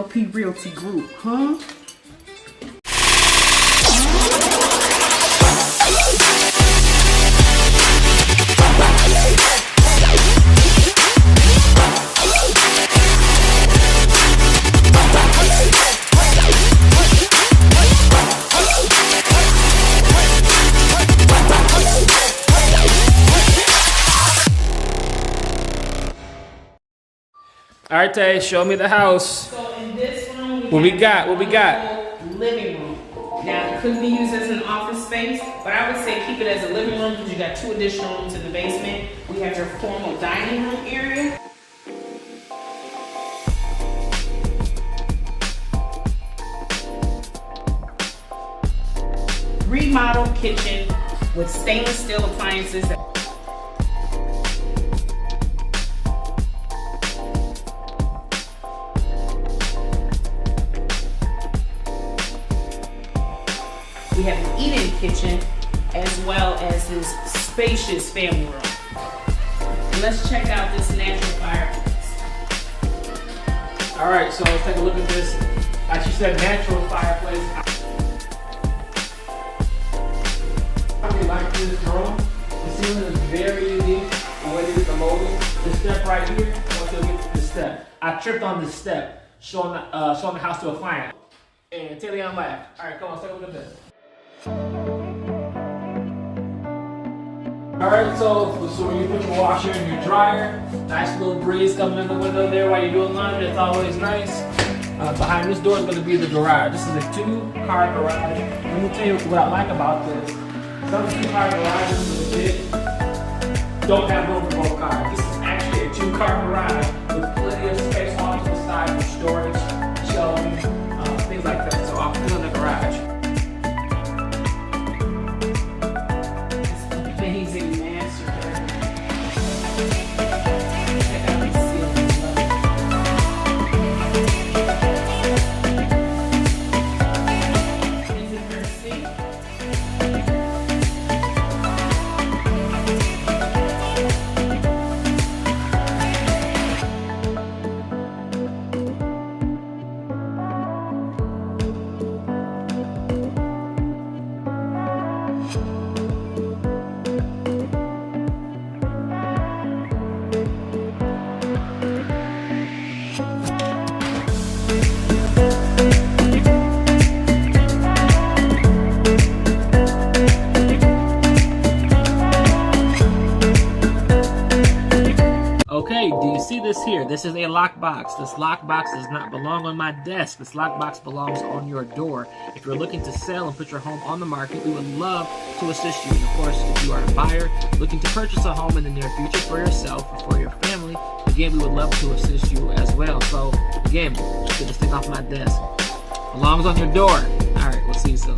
TLP Realty Group, huh? All right, Tay, show me the house. So in this room, What we got? What we got? Living room. Now it could be used as an office space, but I would say keep it as a living room because you got 2 additional rooms in the basement. We have your formal dining room area. Remodeled kitchen with stainless steel appliances. We have an eat-in kitchen as well as this spacious family room. And let's check out this natural fireplace. All right, so let's take a look at this. Like you said, natural fireplace. I really like this room. The ceiling is very unique. The way they did the molding. The step right here, once you get to the step. I tripped on this step, showing the house to a client. And Taylor laughed. All right, come on, let's take a look at this. Alright, so when you put your washer and your dryer, nice little breeze coming in the window there while you're doing laundry, it's always nice. Behind this door is going to be the garage. This is a 2-car garage. Let me tell you what I like about this. Some 2-car garages legit don't have room for both cars. This is actually a 2-car garage with plenty of space off to the side for storage, shelving, things like that. So I'll put it in the garage. Amazing master bedroom. Okay, do you see this here? This is a lockbox. This lockbox does not belong on my desk. This lockbox belongs on your door. If you're looking to sell and put your home on the market, we would love to assist you. And of course, if you are a buyer looking to purchase a home in the near future for yourself or for your family, again, we would love to assist you as well. So again, get this thing off my desk. Belongs on your door. All right, we'll see you soon.